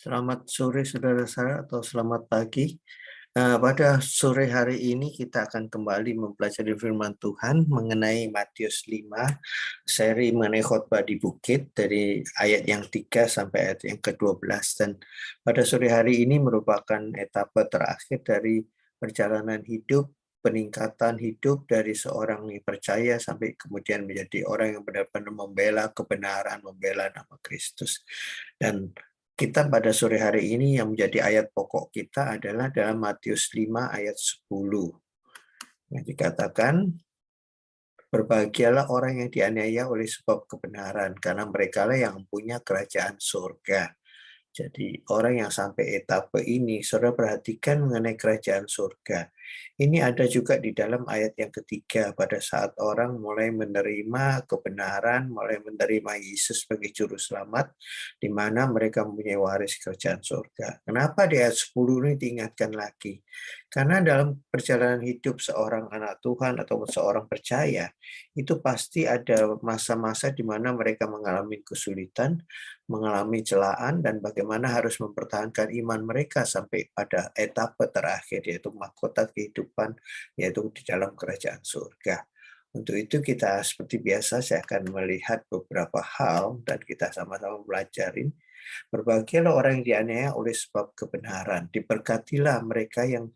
Selamat sore saudara-saudara atau selamat pagi. Pada sore hari ini kita akan kembali mempelajari firman Tuhan mengenai Matius 5, seri mengenai khotbah di bukit dari ayat yang 3 sampai ayat yang ke-12. Dan pada sore hari ini merupakan etapa terakhir dari perjalanan hidup, peningkatan hidup dari seorang yang percaya sampai kemudian menjadi orang yang benar-benar membela kebenaran, membela nama Kristus. Dan kita pada sore hari ini yang menjadi ayat pokok kita adalah dalam Matius 5 ayat 10. Yang dikatakan, berbahagialah orang yang dianiaya oleh sebab kebenaran, karena merekalah yang punya kerajaan surga. Jadi orang yang sampai etape ini, saudara perhatikan mengenai kerajaan surga. Ini ada juga di dalam ayat yang ketiga, pada saat orang mulai menerima kebenaran, mulai menerima Yesus sebagai juru selamat, di mana mereka mempunyai waris kerajaan surga. Kenapa di ayat 10 ini diingatkan lagi? Karena dalam perjalanan hidup seorang anak Tuhan atau seorang percaya, itu pasti ada masa-masa di mana mereka mengalami kesulitan, mengalami celaan, dan bagaimana harus mempertahankan iman mereka sampai pada etapa terakhir, yaitu mahkota kehidupan, yaitu di dalam kerajaan surga. Untuk itu kita seperti biasa saya akan melihat beberapa hal dan kita sama-sama belajarin. Berbahagialah orang yang dianiaya oleh sebab kebenaran. Diberkatilah mereka yang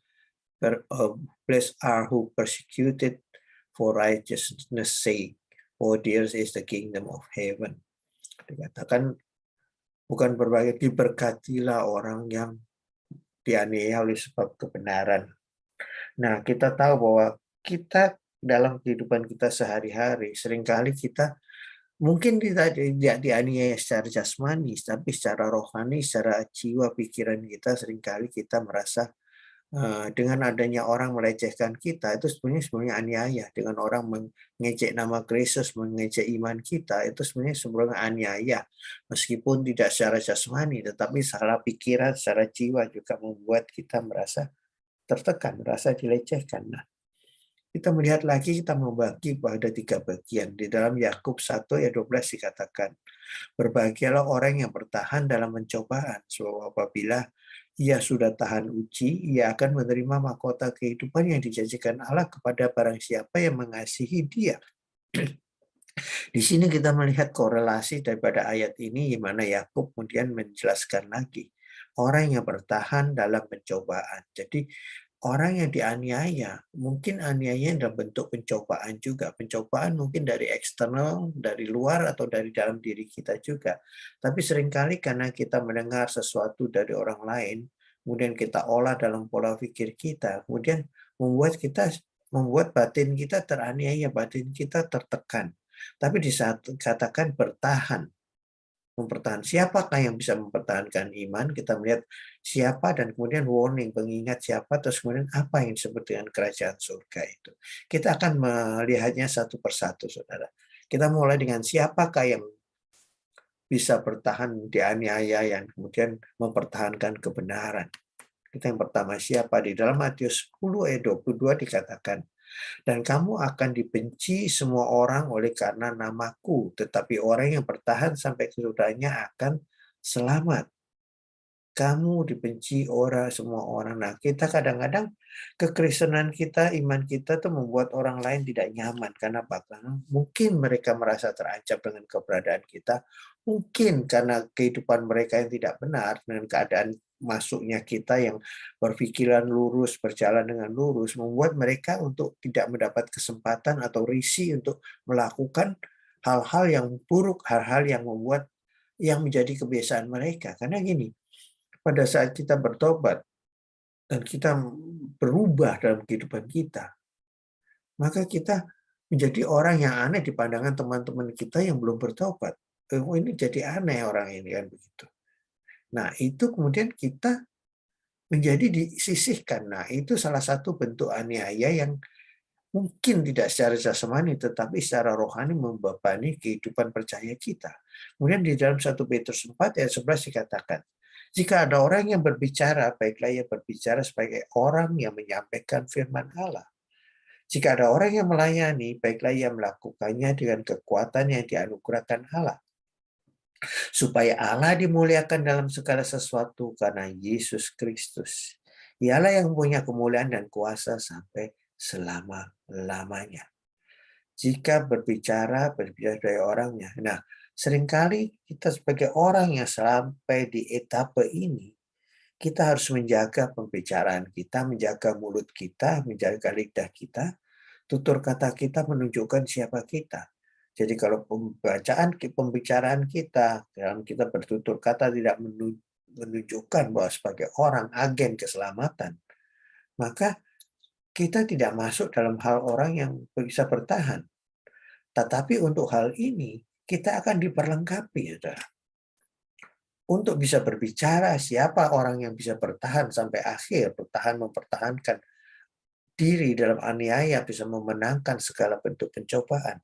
blessed are who persecuted for righteousness' sake, for theirs is the kingdom of heaven. Dikatakan bukan berbahagia, diberkatilah orang yang dianiaya oleh sebab kebenaran. Nah, kita tahu bahwa kita dalam kehidupan kita sehari-hari, seringkali kita mungkin tidak dianiaya secara jasmani, tapi secara rohani, secara jiwa, pikiran kita, seringkali kita merasa dengan adanya orang melecehkan kita, itu sebenarnya aniaya. Dengan orang mengejek nama Kristus, mengejek iman kita, itu sebenarnya aniaya. Meskipun tidak secara jasmani, tetapi secara pikiran, secara jiwa juga membuat kita merasa tertekan, merasa dilecehkan. Nah, kita melihat lagi, kita membagi pada 3 bagian. Di dalam Yakub 1 ayat 12 dikatakan, berbahagialah orang yang bertahan dalam pencobaan, sebab apabila ia sudah tahan uji, ia akan menerima mahkota kehidupan yang dijanjikan Allah kepada barang siapa yang mengasihi dia. Di sini kita melihat korelasi daripada ayat ini, di mana Yakub kemudian menjelaskan lagi orang yang bertahan dalam pencobaan. Jadi orang yang dianiaya, mungkin aniaya dalam bentuk pencobaan juga. Pencobaan mungkin dari eksternal, dari luar, atau dari dalam diri kita juga. Tapi seringkali karena kita mendengar sesuatu dari orang lain, kemudian kita olah dalam pola pikir kita, kemudian membuat batin kita teraniaya, batin kita tertekan. Tapi di saat katakan bertahan, mempertahankan. Siapakah yang bisa mempertahankan iman? Kita melihat siapa dan kemudian warning, pengingat siapa, terus kemudian apa yang disebut dengan kerajaan surga itu. Kita akan melihatnya satu persatu, saudara. Kita mulai dengan siapakah yang bisa bertahan dianiaya, yang kemudian mempertahankan kebenaran. Kita yang pertama siapa? Di dalam Matius 10 ayat 22 dikatakan, dan kamu akan dibenci semua orang oleh karena namaku, tetapi orang yang bertahan sampai kesudahnya akan selamat. Kamu dibenci semua orang. Nah, kita kadang-kadang kekristenan kita, iman kita tuh membuat orang lain tidak nyaman. Karena apa? Karena mungkin mereka merasa terancam dengan keberadaan kita. Mungkin karena kehidupan mereka yang tidak benar, dengan keadaan masuknya kita yang berpikiran lurus, berjalan dengan lurus, membuat mereka untuk tidak mendapat kesempatan atau risih untuk melakukan hal-hal yang buruk, hal-hal yang membuat yang menjadi kebiasaan mereka. Karena gini, pada saat kita bertobat dan kita berubah dalam kehidupan kita, maka kita menjadi orang yang aneh di pandangan teman-teman kita yang belum bertobat. Oh, ini jadi aneh orang ini, kan begitu. Nah, itu kemudian kita menjadi disisihkan. Nah, itu salah satu bentuk aniaya yang mungkin tidak secara jasmani, tetapi secara rohani membebani kehidupan percaya kita. Kemudian di dalam 1 Petrus 4 ayat 11 dikatakan, jika ada orang yang berbicara, baiklah ia berbicara sebagai orang yang menyampaikan firman Allah. Jika ada orang yang melayani, baiklah ia melakukannya dengan kekuatan yang dianugerahkan Allah. supaya Allah dimuliakan dalam segala sesuatu karena Yesus Kristus. Ialah yang punya kemuliaan dan kuasa sampai selama-lamanya. Jika berbicara dari orangnya. Nah, seringkali kita sebagai orang yang sampai di etape ini, kita harus menjaga pembicaraan kita, menjaga mulut kita, menjaga lidah kita, tutur kata kita menunjukkan siapa kita. Jadi kalau pembicaraan kita, dalam kita bertutur kata tidak menunjukkan bahwa sebagai orang agen keselamatan, maka kita tidak masuk dalam hal orang yang bisa bertahan. Tetapi untuk hal ini, kita akan diperlengkapi, saudara. Untuk bisa berbicara siapa orang yang bisa bertahan sampai akhir, mempertahankan diri dalam aniaya, bisa memenangkan segala bentuk pencobaan.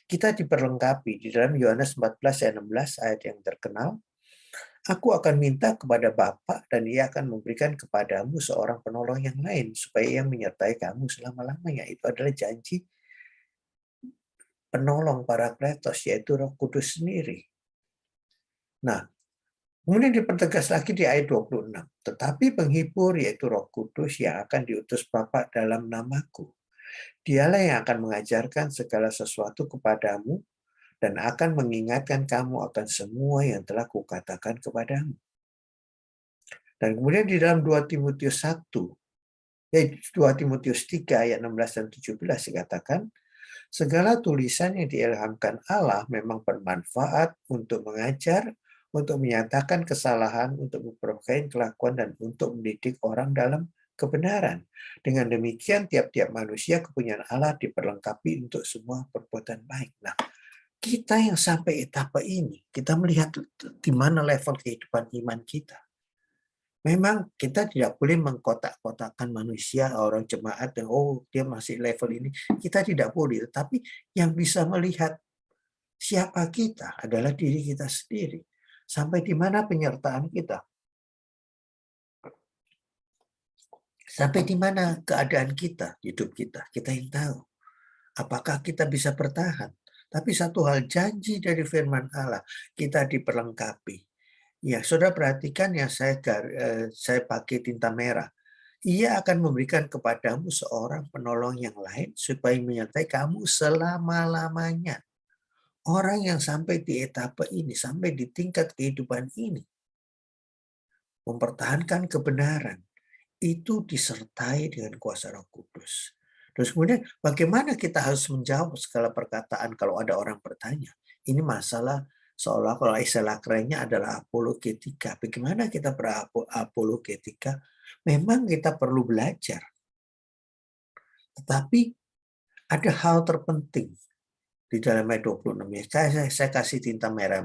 Kita diperlengkapi di dalam Yohanes 14 ayat 16 ayat yang terkenal. Aku akan minta kepada Bapa dan Ia akan memberikan kepadamu seorang penolong yang lain supaya Ia menyertai kamu selama-lamanya. Itu adalah janji penolong Parakletos, yaitu Roh Kudus sendiri. Nah, kemudian dipertegas lagi di ayat 26. Tetapi penghibur yaitu Roh Kudus yang akan diutus Bapa dalam namaku. Dialah yang akan mengajarkan segala sesuatu kepadamu dan akan mengingatkan kamu akan semua yang telah kukatakan kepadamu. Dan kemudian di dalam 2 Timotius 1, 2 Timotius 3 ayat 16 dan 17 dikatakan, segala tulisan yang diilhamkan Allah memang bermanfaat untuk mengajar, untuk menyatakan kesalahan, untuk memperbaiki kelakuan, dan untuk mendidik orang dalam kebenaran. Dengan demikian, tiap-tiap manusia kepunyaan Allah diperlengkapi untuk semua perbuatan baik. Nah, kita yang sampai etapa ini, kita melihat di mana level kehidupan iman kita. Memang kita tidak boleh mengkotak-kotakan manusia, orang jemaat, yang dia masih level ini. Kita tidak boleh, tetapi yang bisa melihat siapa kita adalah diri kita sendiri. Sampai di mana penyertaan kita. Sampai di mana keadaan kita, hidup kita. Kita yang tahu. Apakah kita bisa bertahan? Tapi satu hal janji dari firman Allah, kita diperlengkapi. Ya, saudara perhatikan yang saya pakai tinta merah. Ia akan memberikan kepadamu seorang penolong yang lain supaya menyertai kamu selama-lamanya. Orang yang sampai di etapa ini, sampai di tingkat kehidupan ini, mempertahankan kebenaran, itu disertai dengan kuasa Roh Kudus. Terus kemudian bagaimana kita harus menjawab segala perkataan kalau ada orang bertanya. Ini masalah seolah kalau istilah kerennya adalah apologetika. Bagaimana kita berapologetika? Memang kita perlu belajar. Tetapi ada hal terpenting di dalam ayat 26 ya. Saya kasih tinta merah.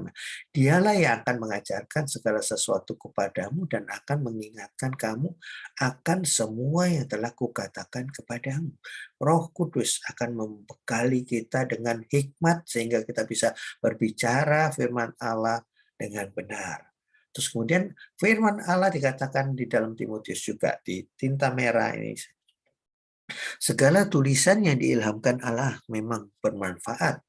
Dialah yang akan mengajarkan segala sesuatu kepadamu dan akan mengingatkan kamu akan semua yang telah kukatakan kepadamu. Roh Kudus akan membekali kita dengan hikmat sehingga kita bisa berbicara firman Allah dengan benar. Terus kemudian firman Allah dikatakan di dalam Timotius juga di tinta merah ini. Segala tulisan yang diilhamkan Allah memang bermanfaat.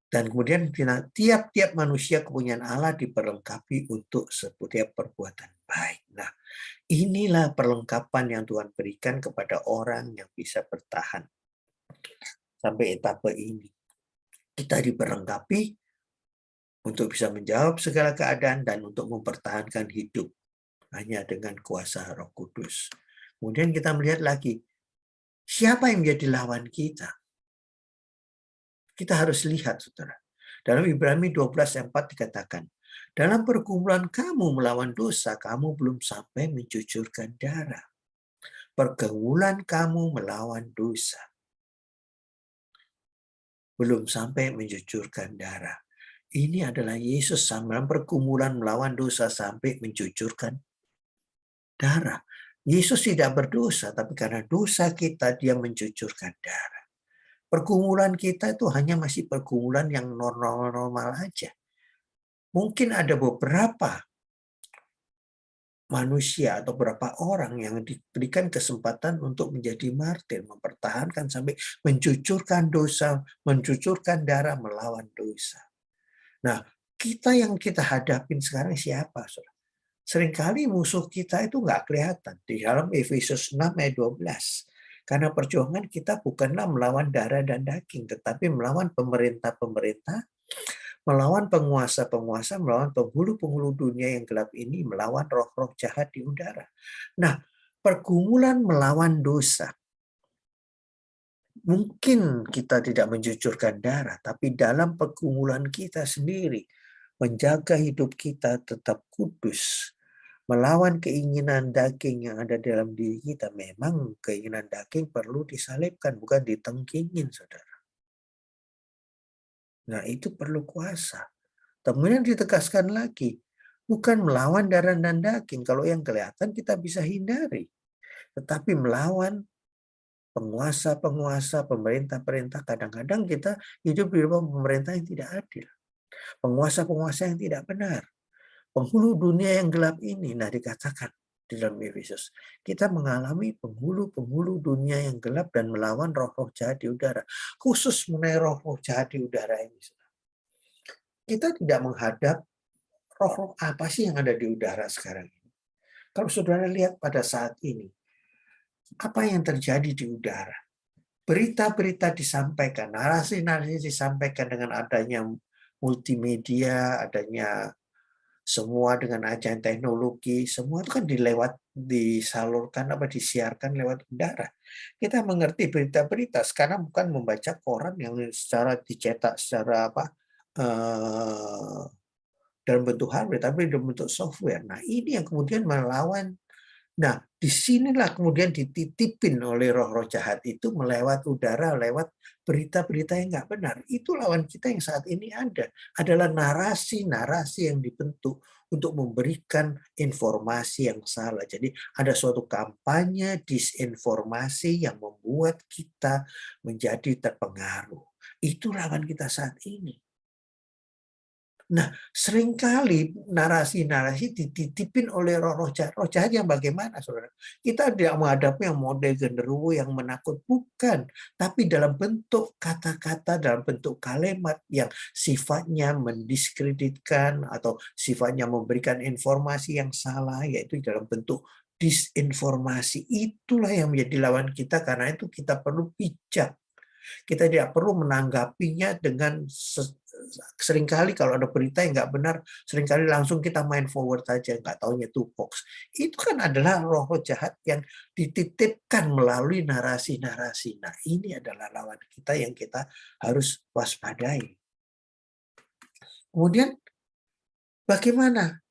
Dan kemudian tiap-tiap manusia kepunyaan Allah diperlengkapi untuk setiap perbuatan baik. Nah, inilah perlengkapan yang Tuhan berikan kepada orang yang bisa bertahan sampai etapa ini. Kita diperlengkapi untuk bisa menjawab segala keadaan dan untuk mempertahankan hidup hanya dengan kuasa Roh Kudus. Kemudian kita melihat lagi, siapa yang menjadi lawan kita? Kita harus lihat, saudara. Dalam Ibrani 12:4 dikatakan, dalam pergumulan kamu melawan dosa, kamu belum sampai mencucurkan darah. Pergumulan kamu melawan dosa. Belum sampai mencucurkan darah. Ini adalah Yesus dalam pergumulan melawan dosa sampai mencucurkan darah. Yesus tidak berdosa, tapi karena dosa kita, dia mencucurkan darah. Pergumulan kita itu hanya masih pergumulan yang normal-normal aja. Mungkin ada beberapa manusia atau beberapa orang yang diberikan kesempatan untuk menjadi martir, mempertahankan sampai mencucurkan dosa, mencucurkan darah melawan dosa. Nah, Kita yang kita hadapin sekarang siapa, Saudara? Seringkali musuh kita itu nggak kelihatan. Di dalam Efesus 6 ayat 12. Karena perjuangan kita bukanlah melawan darah dan daging, tetapi melawan pemerintah-pemerintah, melawan penguasa-penguasa, melawan penghulu-penghulu dunia yang gelap ini, melawan roh-roh jahat di udara. Nah, pergumulan melawan dosa. Mungkin kita tidak mencucurkan darah, tapi dalam pergumulan kita sendiri, menjaga hidup kita tetap kudus, melawan keinginan daging yang ada dalam diri kita. Memang keinginan daging perlu disalibkan, bukan ditengkingin, saudara. Nah, itu perlu kuasa. Kemudian ditegaskan lagi, bukan melawan darah dan daging. Kalau yang kelihatan kita bisa hindari. Tetapi melawan penguasa-penguasa, pemerintah-pemerintah, kadang-kadang kita hidup di bawah pemerintah yang tidak adil. Penguasa-penguasa yang tidak benar. Penghulu dunia yang gelap ini, nah dikatakan di dalam Efesus, kita mengalami penghulu-penghulu dunia yang gelap dan melawan roh-roh jahat di udara. Khusus mengenai roh-roh jahat di udara ini. Kita tidak menghadap roh-roh apa sih yang ada di udara sekarang ini. Kalau saudara lihat pada saat ini, apa yang terjadi di udara? Berita-berita disampaikan, narasi-narasi disampaikan dengan adanya multimedia, adanya semua dengan adanya teknologi, semua itu kan disalurkan disiarkan lewat udara. Kita mengerti berita-berita sekarang bukan membaca koran yang secara dicetak secara dalam bentuk hardware, tapi dalam bentuk software. Nah, ini yang kemudian melawan. Nah, disinilah kemudian dititipin oleh roh-roh jahat itu melewat udara, lewat berita-berita yang nggak benar. Itu lawan kita yang saat ini ada. Adalah narasi-narasi yang dibentuk untuk memberikan informasi yang salah. Jadi ada suatu kampanye disinformasi yang membuat kita menjadi terpengaruh. Itu lawan kita saat ini. Nah, seringkali narasi-narasi dititipin oleh roh-roh jahat. Roh jahat yang bagaimana, saudara? Kita tidak menghadapi yang model genderuwo yang menakut, bukan. Tapi dalam bentuk kata-kata, dalam bentuk kalimat yang sifatnya mendiskreditkan atau sifatnya memberikan informasi yang salah, yaitu dalam bentuk disinformasi. Itulah yang menjadi lawan kita, karena itu kita perlu bijak. Kita tidak perlu menanggapinya dengan seringkali kalau ada berita yang nggak benar, seringkali langsung kita main forward saja, nggak taunya itu hoax. Itu kan adalah roh-roh jahat yang dititipkan melalui narasi-narasi. Nah, ini adalah lawan kita yang kita harus waspadai. Kemudian bagaimana?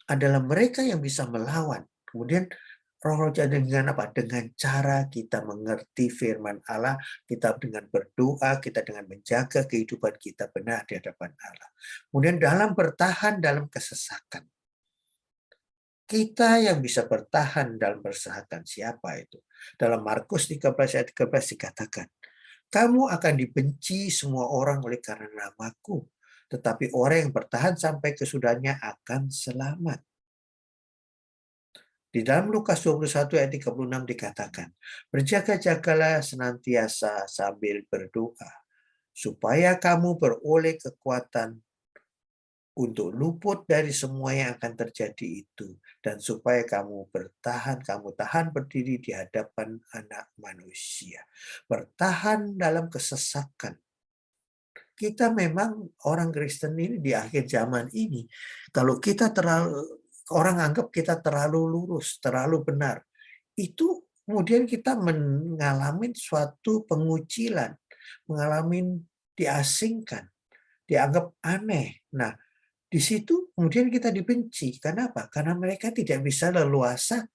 Adalah mereka yang bisa melawan. Kemudian roh-roh jahat dengan apa? Dengan cara kita mengerti firman Allah, kita dengan berdoa, kita dengan menjaga kehidupan kita benar di hadapan Allah. Kemudian dalam bertahan dalam kesesakan. Kita yang bisa bertahan dalam kesesakan, siapa itu? Dalam Markus 13 ayat 13 dikatakan, kamu akan dibenci semua orang oleh karena namaku, tetapi orang yang bertahan sampai kesudahannya akan selamat. Di dalam Lukas 21 ayat 36 dikatakan, berjaga-jagalah senantiasa sambil berdoa, supaya kamu beroleh kekuatan untuk luput dari semua yang akan terjadi itu, dan supaya kamu tahan berdiri di hadapan Anak Manusia. Bertahan dalam kesesakan. Kita memang orang Kristen ini di akhir zaman ini, kalau kita orang anggap kita terlalu lurus, terlalu benar. Itu kemudian kita mengalami suatu pengucilan, mengalami diasingkan, dianggap aneh. Nah, di situ kemudian kita dibenci. Kenapa? Karena mereka tidak bisa leluasa,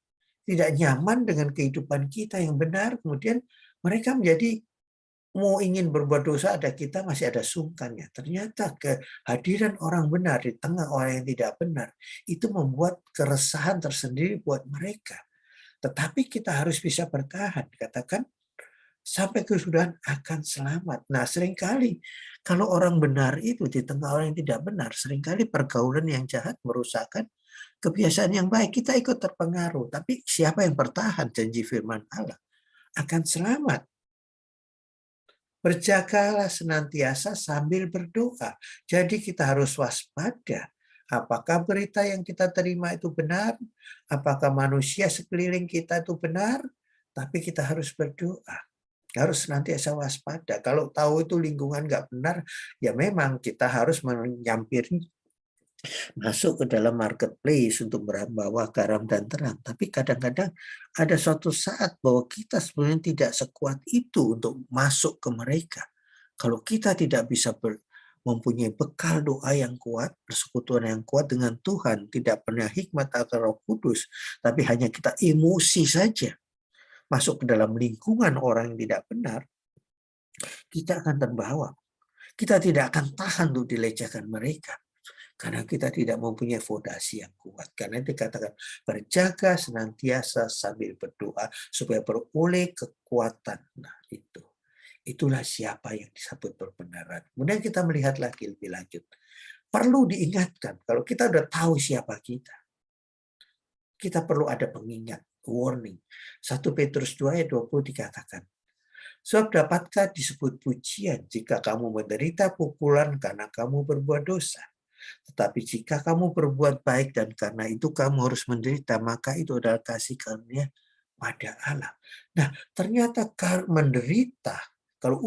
tidak nyaman dengan kehidupan kita yang benar. Kemudian mereka menjadi mau ingin berbuat dosa, ada kita masih ada sungkannya. Ternyata kehadiran orang benar di tengah orang yang tidak benar itu membuat keresahan tersendiri buat mereka. Tetapi kita harus bisa bertahan. Katakan sampai kesudahan akan selamat. Nah, seringkali kalau orang benar itu di tengah orang yang tidak benar, seringkali pergaulan yang jahat merusakkan kebiasaan yang baik. Kita ikut terpengaruh. Tapi siapa yang bertahan janji firman Allah akan selamat. Berjagalah senantiasa sambil berdoa. Jadi kita harus waspada. Apakah berita yang kita terima itu benar? Apakah manusia sekeliling kita itu benar? Tapi kita harus berdoa. Harus senantiasa waspada. Kalau tahu itu lingkungan nggak benar, ya memang kita harus menyampiri, masuk ke dalam marketplace untuk membawa garam dan terang. Tapi kadang-kadang ada suatu saat bahwa kita sebenarnya tidak sekuat itu untuk masuk ke mereka. Kalau kita tidak bisa mempunyai bekal doa yang kuat, persekutuan yang kuat dengan Tuhan, tidak pernah hikmat atau Roh Kudus, tapi hanya kita emosi saja masuk ke dalam lingkungan orang yang tidak benar, kita akan terbawa. Kita tidak akan tahan untuk dilecehkan mereka. Karena kita tidak mempunyai fondasi yang kuat. Karena dikatakan berjaga senantiasa sambil berdoa supaya beroleh kekuatan. Nah itu. Itulah siapa yang disebut berbenaran. Kemudian kita melihat lagi lebih lanjut. Perlu diingatkan, kalau kita sudah tahu siapa kita perlu ada pengingat, warning. 1 Petrus 2 ayat 20 dikatakan, sebab dapatkah disebut pujian jika kamu menderita pukulan karena kamu berbuat dosa? Tetapi jika kamu berbuat baik dan karena itu kamu harus menderita, maka itu adalah kasih karunia pada Allah. Nah, ternyata menderita, kalau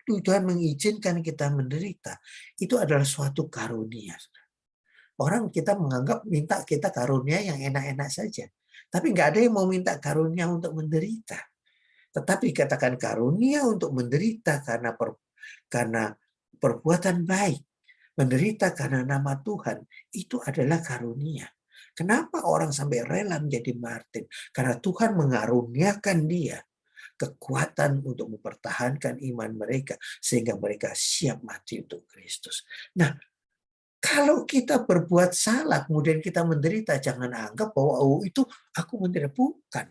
Tuhan mengizinkan kita menderita, itu adalah suatu karunia. Orang kita menganggap minta kita karunia yang enak-enak saja. Tapi nggak ada yang mau minta karunia untuk menderita. Tetapi katakan karunia untuk menderita karena perbuatan baik. Menderita karena nama Tuhan, itu adalah karunia. Kenapa orang sampai rela menjadi martir? Karena Tuhan mengaruniakan dia kekuatan untuk mempertahankan iman mereka, sehingga mereka siap mati untuk Kristus. Nah, kalau kita berbuat salah, kemudian kita menderita, jangan anggap bahwa itu aku menderita. Bukan.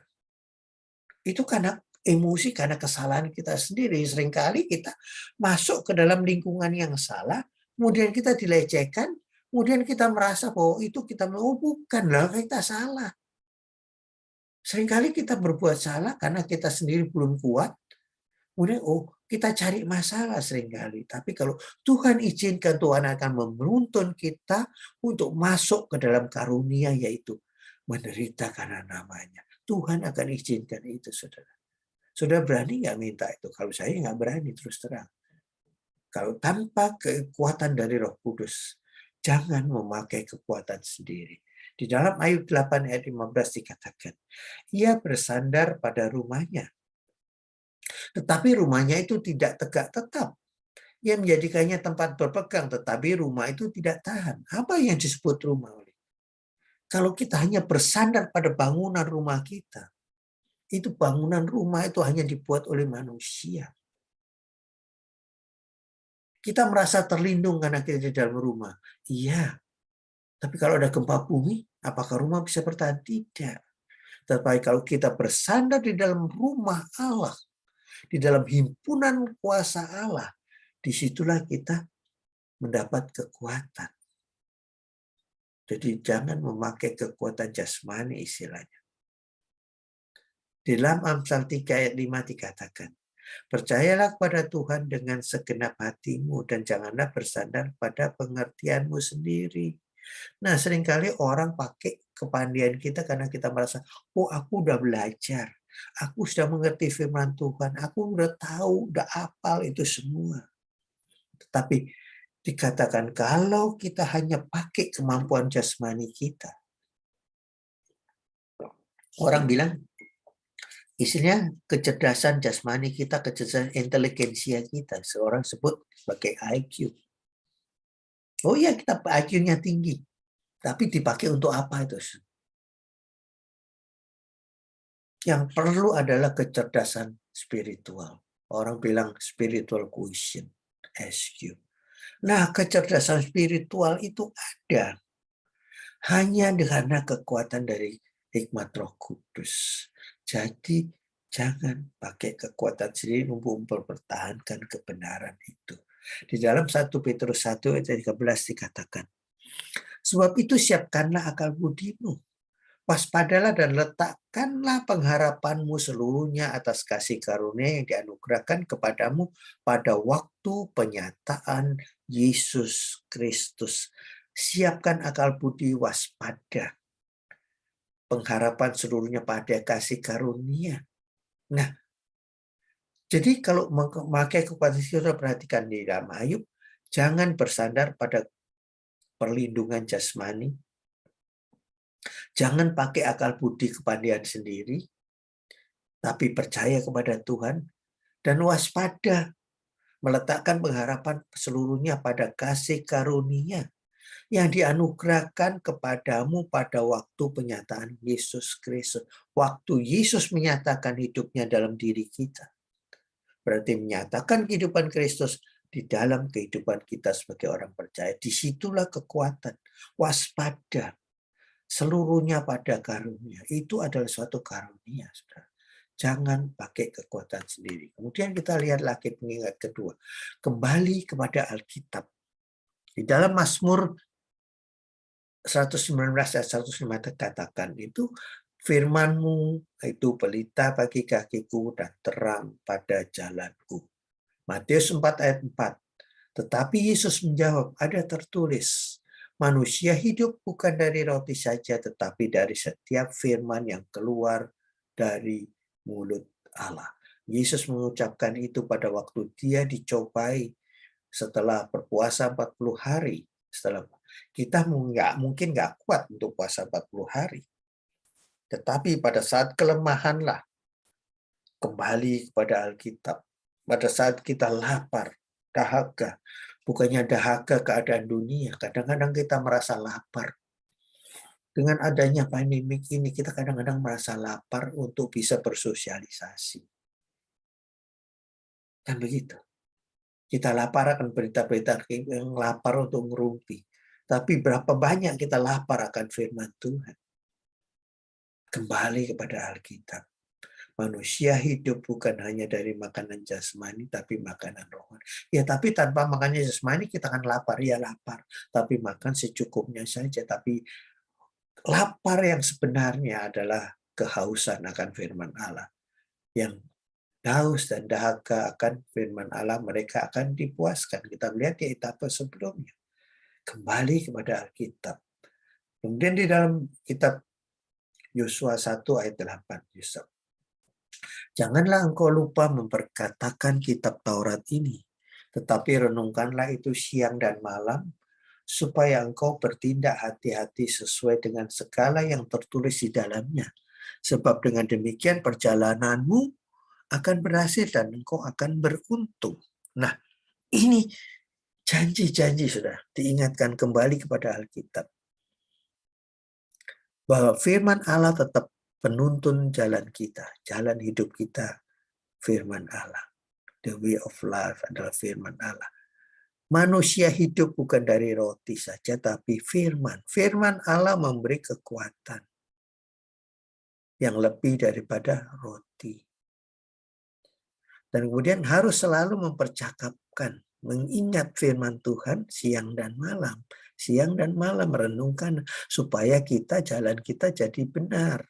Itu karena emosi, karena kesalahan kita sendiri. Seringkali kita masuk ke dalam lingkungan yang salah, kemudian kita dilecehkan, kemudian kita merasa bahwa itu kita bukanlah kita salah. Seringkali kita berbuat salah karena kita sendiri belum kuat, kemudian kita cari masalah seringkali. Tapi kalau Tuhan izinkan, Tuhan akan menuntun kita untuk masuk ke dalam karunia, yaitu menderita karena namanya. Tuhan akan izinkan itu, saudara. Saudara berani nggak minta itu? Kalau saya nggak berani, terus terang. Kalau tanpa kekuatan dari Roh Kudus, jangan memakai kekuatan sendiri. Di dalam Ayub 8 ayat 15 dikatakan, ia bersandar pada rumahnya. Tetapi rumahnya itu tidak tegak tetap. Ia menjadikannya tempat berpegang, tetapi rumah itu tidak tahan. Apa yang disebut rumah? Kalau kita hanya bersandar pada bangunan rumah kita, itu bangunan rumah itu hanya dibuat oleh manusia. Kita merasa terlindung karena kita di dalam rumah. Iya. Tapi kalau ada gempa bumi, apakah rumah bisa bertahan? Tidak. Tetapi kalau kita bersandar di dalam rumah Allah, di dalam himpunan kuasa Allah, disitulah kita mendapat kekuatan. Jadi jangan memakai kekuatan jasmani istilahnya. Di dalam Amsal 3 ayat 5 dikatakan, percayalah kepada Tuhan dengan segenap hatimu dan janganlah bersandar pada pengertianmu sendiri. Nah, seringkali orang pakai kepandaian kita karena kita merasa, aku udah belajar. Aku sudah mengerti firman Tuhan. Aku udah tahu, udah hafal itu semua. Tetapi dikatakan kalau kita hanya pakai kemampuan jasmani kita. Orang bilang, isinya kecerdasan jasmani kita, kecerdasan inteligensia kita. Seorang sebut sebagai IQ. Oh iya, kita IQ-nya tinggi. Tapi dipakai untuk apa itu? Yang perlu adalah kecerdasan spiritual. Orang bilang spiritual quotient, SQ. Nah, kecerdasan spiritual itu ada hanya karena kekuatan dari hikmat Roh Kudus. Jadi jangan pakai kekuatan sendiri untuk mempertahankan kebenaran itu. Di dalam 1 Petrus 1 ayat 13 dikatakan, sebab itu siapkanlah akal budimu, Waspadalah dan letakkanlah pengharapanmu seluruhnya atas kasih karunia yang dianugerahkan kepadamu pada waktu penyataan Yesus Kristus. Siapkan akal budi, waspada. Pengharapan seluruhnya pada kasih karunia. Nah, jadi kalau memakai kekuatan kita, perhatikan di dalam Ayub, jangan bersandar pada perlindungan jasmani, jangan pakai akal budi kepandaian sendiri, tapi percaya kepada Tuhan dan waspada, meletakkan pengharapan seluruhnya pada kasih karunia yang dianugerahkan kepadamu pada waktu penyataan Yesus Kristus. Waktu Yesus menyatakan hidupnya dalam diri kita, berarti menyatakan kehidupan Kristus di dalam kehidupan kita sebagai orang percaya. Disitulah kekuatan. Waspada, seluruhnya pada karunia. Itu adalah suatu karunia, saudara. Jangan pakai kekuatan sendiri. Kemudian kita lihat lagi pengingat kedua. Kembali kepada Alkitab. Di dalam Mazmur 119 ayat 105 katakan itu, firman-Mu itu pelita bagi kakiku dan terang pada jalanku. Matius 4 ayat 4. Tetapi Yesus menjawab, ada tertulis, manusia hidup bukan dari roti saja, tetapi dari setiap firman yang keluar dari mulut Allah. Yesus mengucapkan itu pada waktu dia dicobai setelah berpuasa 40 hari. Setelah kita mungkin nggak kuat untuk puasa 40 hari. Tetapi pada saat kelemahanlah, kembali kepada Alkitab. Pada saat kita lapar, dahaga, bukannya dahaga keadaan dunia, kadang-kadang kita merasa lapar. Dengan adanya pandemi ini, kita kadang-kadang merasa lapar untuk bisa bersosialisasi. Kan begitu. Kita lapar akan berita-berita yang lapar untuk ngerumpi. Tapi berapa banyak kita lapar akan firman Tuhan. Kembali kepada Alkitab. Manusia hidup bukan hanya dari makanan jasmani, tapi makanan rohani. Ya, tapi tanpa makannya jasmani kita akan lapar. Ya, lapar. Tapi makan secukupnya saja. Tapi lapar yang sebenarnya adalah kehausan akan firman Allah. Yang haus dan dahaga akan firman Allah, mereka akan dipuaskan. Kita melihat di etapa sebelumnya. Kembali kepada Alkitab. Kemudian di dalam kitab Yosua 1 ayat 8. Yusuf. Janganlah engkau lupa memperkatakan kitab Taurat ini, tetapi renungkanlah itu siang dan malam, supaya engkau bertindak hati-hati sesuai dengan segala yang tertulis di dalamnya. Sebab dengan demikian perjalananmu akan berhasil dan engkau akan beruntung. Nah, ini janji-janji sudah diingatkan kembali kepada Alkitab. Bahwa firman Allah tetap penuntun jalan kita, jalan hidup kita, firman Allah. The way of life adalah firman Allah. Manusia hidup bukan dari roti saja, tapi firman. Firman Allah memberi kekuatan yang lebih daripada roti. Dan kemudian harus selalu mempercakapkan, mengingat firman Tuhan siang dan malam. Siang dan malam merenungkan supaya jalan kita jadi benar.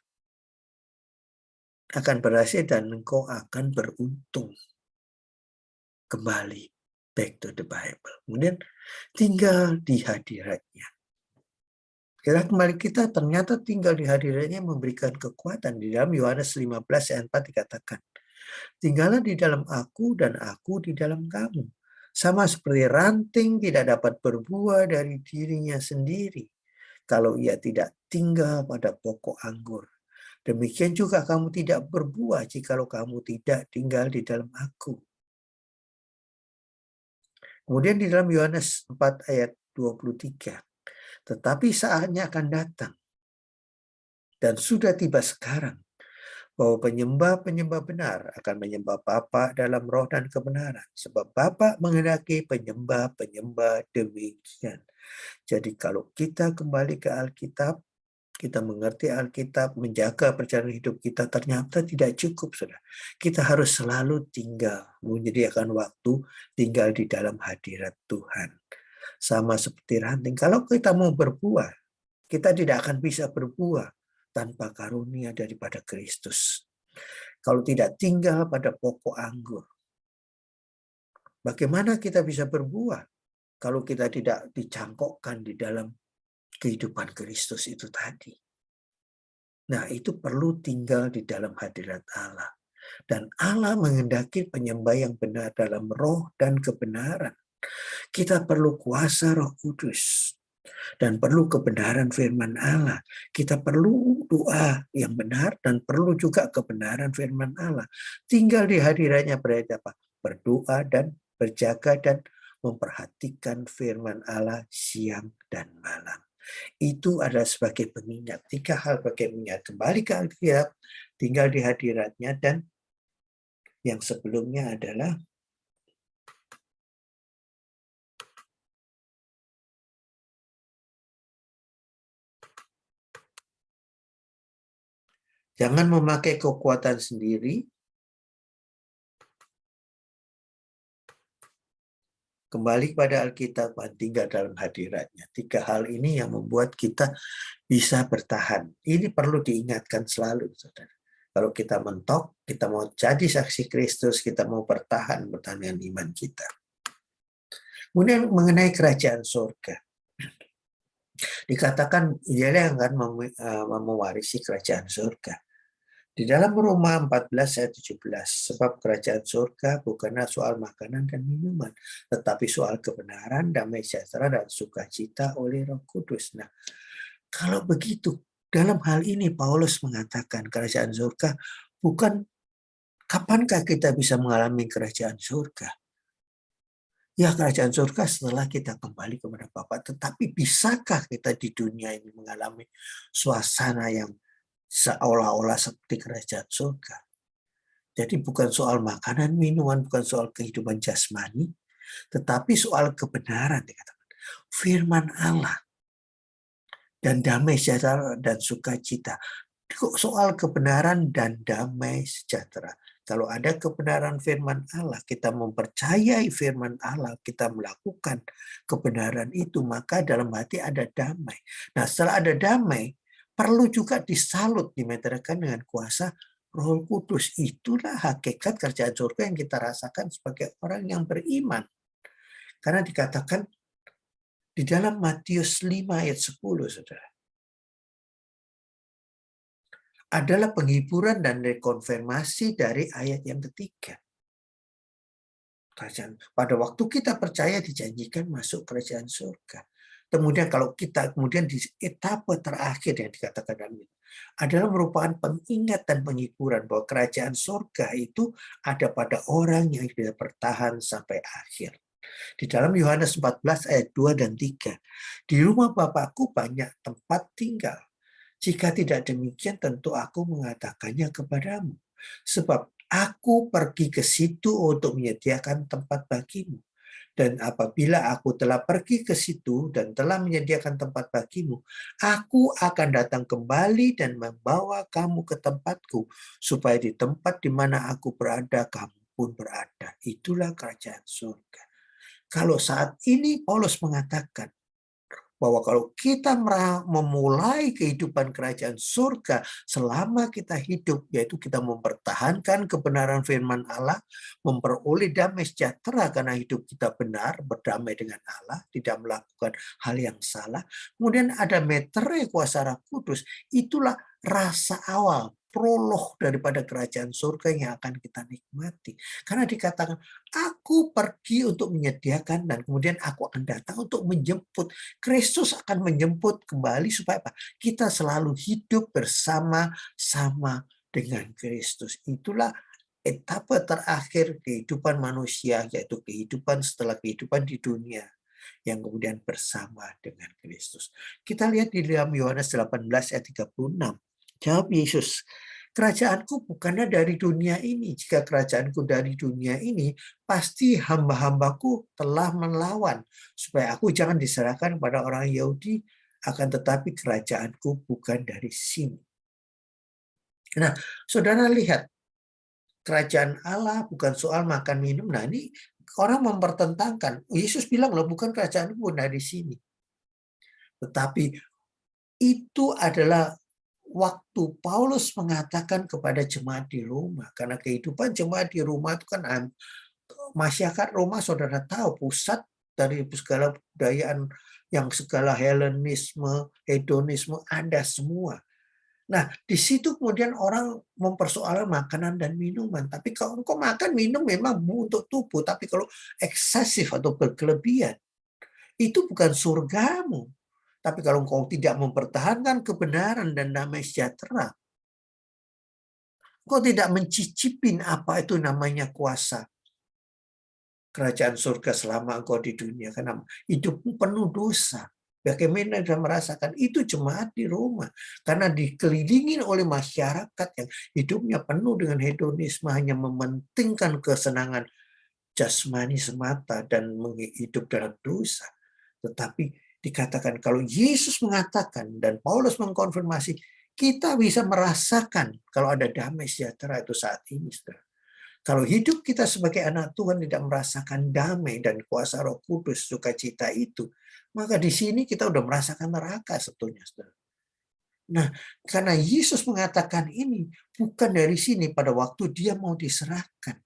Akan berhasil dan engkau akan beruntung. Kembali back to the Bible. Kemudian tinggal di hadiratnya. Kita ternyata tinggal di hadiratnya memberikan kekuatan. Di dalam Yohanes 15 ayat 4 dikatakan, tinggallah di dalam aku dan aku di dalam kamu. Sama seperti ranting tidak dapat berbuah dari dirinya sendiri kalau ia tidak tinggal pada pokok anggur. Demikian juga kamu tidak berbuah jikalau kamu tidak tinggal di dalam aku. Kemudian di dalam Yohanes 4 ayat 23. Tetapi saatnya akan datang dan sudah tiba sekarang bahwa penyembah-penyembah benar akan menyembah Bapa dalam roh dan kebenaran. Sebab Bapa menghendaki penyembah-penyembah demikian. Jadi kalau kita kembali ke Alkitab, kita mengerti Alkitab, menjaga perjalanan hidup kita, ternyata tidak cukup, saudara. Kita harus selalu tinggal, menyediakan waktu tinggal di dalam hadirat Tuhan. Sama seperti ranting, kalau kita mau berbuah, kita tidak akan bisa berbuah tanpa karunia daripada Kristus. Kalau tidak tinggal pada pokok anggur, bagaimana kita bisa berbuah kalau kita tidak dicangkokkan di dalam kehidupan Kristus itu tadi? Nah, itu perlu tinggal di dalam hadirat Allah. Dan Allah menghendaki penyembah yang benar dalam roh dan kebenaran. Kita perlu kuasa Roh Kudus dan perlu kebenaran firman Allah. Kita perlu doa yang benar dan perlu juga kebenaran firman Allah. Tinggal di hadiratnya berarti apa? Berdoa dan berjaga dan memperhatikan firman Allah siang dan malam. Itu adalah sebagai pengingat. 3 hal sebagai pengingat. Kembali ke Alkitab, tinggal di hadiratnya, dan yang sebelumnya adalah jangan memakai kekuatan sendiri. Kembali pada Alkitab, tinggal dalam hadiratnya. 3 hal ini yang membuat kita bisa bertahan. Ini perlu diingatkan selalu, saudara. Kalau kita mentok, kita mau jadi saksi Kristus, kita mau bertahan dengan iman kita. Kemudian mengenai kerajaan surga. Dikatakan dia yang akan mewarisi kerajaan surga. Di dalam Roma 14 ayat 17, sebab kerajaan surga bukanlah soal makanan dan minuman, tetapi soal kebenaran, damai sejahtera, dan sukacita oleh Roh Kudus. Nah, kalau begitu, dalam hal ini Paulus mengatakan kerajaan surga bukan kapankah kita bisa mengalami kerajaan surga? Ya, kerajaan surga setelah kita kembali kepada Bapa. Tetapi bisakah kita di dunia ini mengalami suasana yang seolah-olah seperti kerajaan surga? Jadi bukan soal makanan, minuman, bukan soal kehidupan jasmani, tetapi soal kebenaran dikatakan. Firman Allah dan damai sejahtera dan sukacita. Soal kebenaran dan damai sejahtera. Kalau ada kebenaran firman Allah, kita mempercayai firman Allah, kita melakukan kebenaran itu, maka dalam hati ada damai. Nah, setelah ada damai, perlu juga disalut, dimeteraikan dengan kuasa Roh Kudus. Itulah hakikat kerajaan surga yang kita rasakan sebagai orang yang beriman. Karena dikatakan di dalam Matius 5 ayat 10, saudara, adalah penghiburan dan rekonfirmasi dari ayat yang ketiga. Pada waktu kita percaya dijanjikan masuk kerajaan surga. Kemudian kalau kita kemudian di etapa terakhir yang dikatakan dalam itu adalah merupakan pengingat dan penghiburan bahwa kerajaan surga itu ada pada orang yang sudah bertahan sampai akhir. Di dalam Yohanes 14 ayat 2 dan 3, di rumah Bapakku banyak tempat tinggal. Jika tidak demikian, tentu aku mengatakannya kepadamu. Sebab aku pergi ke situ untuk menyediakan tempat bagimu. Dan apabila aku telah pergi ke situ dan telah menyediakan tempat bagimu, aku akan datang kembali dan membawa kamu ke tempatku, supaya di tempat di mana aku berada, kamu pun berada. Itulah kerajaan surga. Kalau saat ini Paulus mengatakan bahwa kalau kita memulai kehidupan kerajaan surga selama kita hidup, yaitu kita mempertahankan kebenaran firman Allah, memperoleh damai sejahtera karena hidup kita benar, berdamai dengan Allah, tidak melakukan hal yang salah. Kemudian ada meterai kuasa Roh Kudus, itulah rasa awal, prolog daripada kerajaan surga yang akan kita nikmati. Karena dikatakan, aku pergi untuk menyediakan dan kemudian aku akan datang untuk menjemput. Kristus akan menjemput kembali supaya apa? Kita selalu hidup bersama-sama dengan Kristus. Itulah etapa terakhir kehidupan manusia, yaitu kehidupan setelah kehidupan di dunia yang kemudian bersama dengan Kristus. Kita lihat di dalam Yohanes 18 ayat 36. Jawab Yesus, kerajaanku bukanlah dari dunia ini. Jika kerajaanku dari dunia ini, pasti hamba-hambaku telah melawan, supaya aku jangan diserahkan pada orang Yahudi, akan tetapi kerajaanku bukan dari sini. Nah, saudara lihat, kerajaan Allah bukan soal makan minum. Nah, ini orang mempertentangkan. Yesus bilang loh, bukan kerajaanku dari sini. Tetapi itu adalah waktu Paulus mengatakan kepada jemaat di Roma, karena kehidupan jemaat di Roma itu kan masyarakat Roma, saudara tahu, pusat dari segala budayaan, yang segala Helenisme, hedonisme ada semua. Nah, di situ kemudian orang mempersoalkan makanan dan minuman. Tapi kalau engkau makan minum memang untuk tubuh, tapi kalau eksesif atau berkelebihan, itu bukan surgamu. Tapi kalau engkau tidak mempertahankan kebenaran dan damai sejahtera, engkau tidak mencicipin apa itu namanya kuasa kerajaan surga selama engkau di dunia, karena hidupmu penuh dosa. Bagaimana dia merasakan itu jemaat di Roma, karena dikelilingi oleh masyarakat yang hidupnya penuh dengan hedonisme, hanya mementingkan kesenangan jasmani semata dan hidup dalam dosa. Tetapi dikatakan kalau Yesus mengatakan dan Paulus mengkonfirmasi, kita bisa merasakan kalau ada damai sejahtera itu saat ini, saudara. Kalau hidup kita sebagai anak Tuhan tidak merasakan damai dan kuasa Roh Kudus, sukacita itu, maka di sini kita udah merasakan neraka sebetulnya, saudara. Nah, karena Yesus mengatakan ini bukan dari sini pada waktu dia mau diserahkan.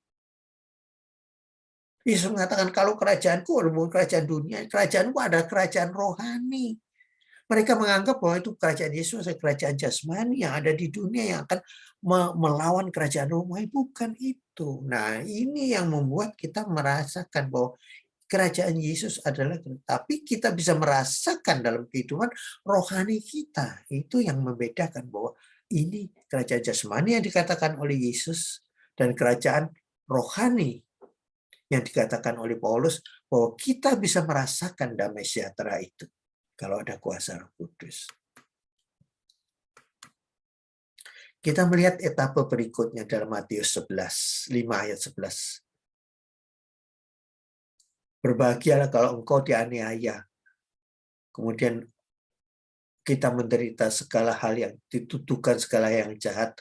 Yesus mengatakan kalau kerajaanku bukan kerajaan dunia, kerajaanku ada kerajaan rohani. Mereka menganggap bahwa itu kerajaan Yesus adalah kerajaan jasmani yang ada di dunia yang akan melawan kerajaan rohani. Bukan itu. Nah, ini yang membuat kita merasakan bahwa kerajaan Yesus adalah, tapi kita bisa merasakan dalam kehidupan rohani kita. Itu yang membedakan bahwa ini kerajaan jasmani yang dikatakan oleh Yesus dan kerajaan rohani yang dikatakan oleh Paulus, bahwa kita bisa merasakan damai sejahtera itu kalau ada kuasa Roh Kudus. Kita melihat etapa berikutnya dalam Matius 11, 5 ayat 11. Berbahagialah kalau engkau dianiaya, kemudian kita menderita segala hal yang dituduhkan, segala yang jahat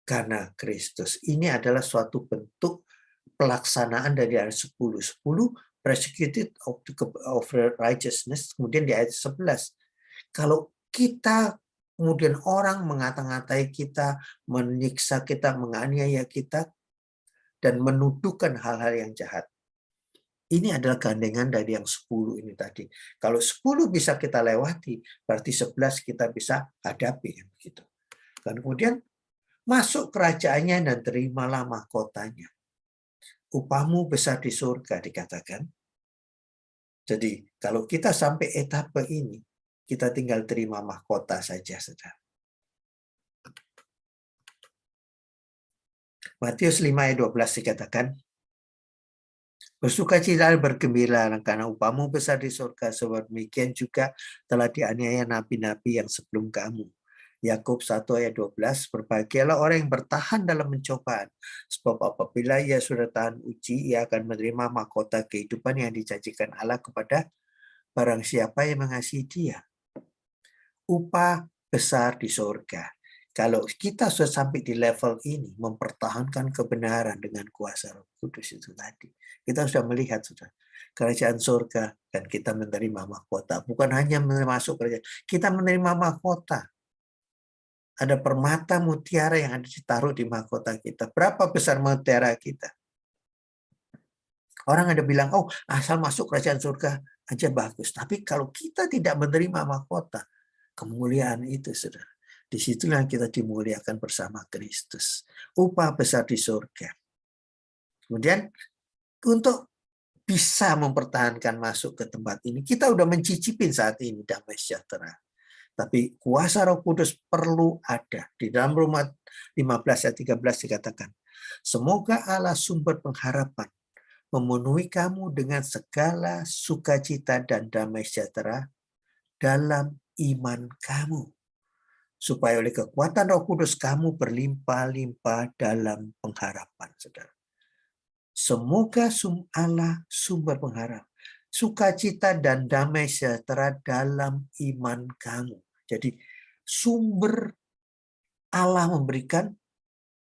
karena Kristus. Ini adalah suatu bentuk pelaksanaan dari ayat 10. 10 persecuted of righteousness, kemudian di ayat 11. Kalau kita kemudian orang mengata-ngatai kita, menyiksa kita, menganiaya kita, dan menuduhkan hal-hal yang jahat. Ini adalah gandengan dari yang 10 ini tadi. Kalau 10 bisa kita lewati, berarti 11 kita bisa hadapi. Begitu. Dan kemudian masuk kerajaannya dan terimalah mahkotanya. Upahmu besar di surga, dikatakan. Jadi kalau kita sampai etapa ini, kita tinggal terima mahkota saja, saudara. Matius 5 ayat 12 dikatakan, bersukacita bergembira karena upahmu besar di surga, sebab demikian juga telah dianiaya nabi-nabi yang sebelum kamu. Yakub 1 ayat 12, berbahagialah orang yang bertahan dalam pencobaan, sebab apabila ia sudah tahan uji, ia akan menerima mahkota kehidupan yang dijanjikan Allah kepada barang siapa yang mengasihi dia. Upah besar di surga. Kalau kita sudah sampai di level ini, mempertahankan kebenaran dengan kuasa Roh Kudus itu tadi, kita sudah melihat sudah kerajaan surga dan kita menerima mahkota. Bukan hanya masuk kerajaan, kita menerima mahkota. Ada permata mutiara yang ada ditaruh di mahkota kita. Berapa besar mutiara kita? Orang ada bilang, oh asal masuk kerajaan surga aja bagus. Tapi kalau kita tidak menerima mahkota, kemuliaan itu, saudara. Disitulah kita dimuliakan bersama Kristus. Upah besar di surga. Kemudian untuk bisa mempertahankan masuk ke tempat ini, kita udah mencicipin saat ini damai sejahtera. Tapi kuasa Roh Kudus perlu ada. Di dalam Roma 15 ayat 13 dikatakan, semoga Allah sumber pengharapan memenuhi kamu dengan segala sukacita dan damai sejahtera dalam iman kamu, supaya oleh kekuatan Roh Kudus kamu berlimpah-limpah dalam pengharapan, saudara. Semoga Allah sumber pengharapan, sukacita dan damai sejahtera dalam iman kamu. Jadi sumber Allah memberikan,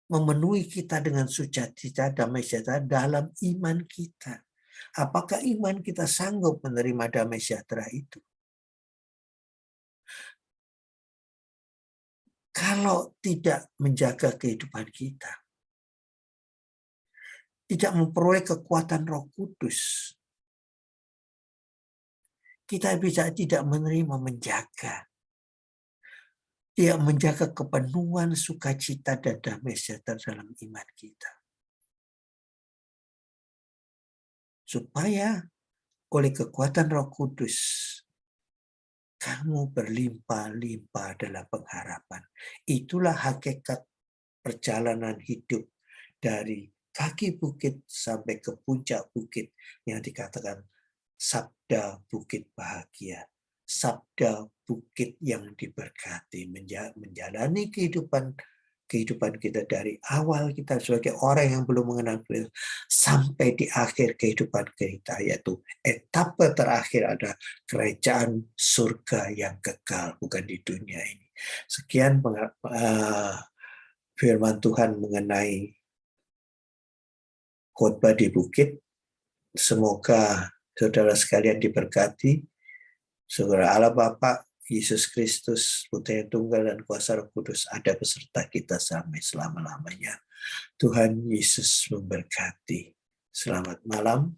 memenuhi kita dengan sukacita, damai sejahtera dalam iman kita. Apakah iman kita sanggup menerima damai sejahtera itu? Kalau tidak menjaga kehidupan kita, tidak memperoleh kekuatan Roh Kudus, kita bisa tidak menerima, menjaga. Tidak menjaga kepenuhan, sukacita, dan damai sejahtera dalam iman kita. Supaya oleh kekuatan Roh Kudus, kamu berlimpah-limpah dalam pengharapan. Itulah hakikat perjalanan hidup dari kaki bukit sampai ke puncak bukit yang dikatakan sabda bukit bahagia. Sabda bukit yang diberkati, menjalani kehidupan kita dari awal kita sebagai orang yang belum mengenal Kristus sampai di akhir kehidupan kita, yaitu etape terakhir ada kerajaan surga yang kekal, bukan di dunia ini. Sekian firman Tuhan mengenai khotbah di bukit. Semoga saudara sekalian diberkati. Saudara Allah Bapa, Yesus Kristus, Putra yang Tunggal dan Kuasa Roh Kudus ada beserta kita sampai selama-lamanya. Tuhan Yesus memberkati. Selamat malam.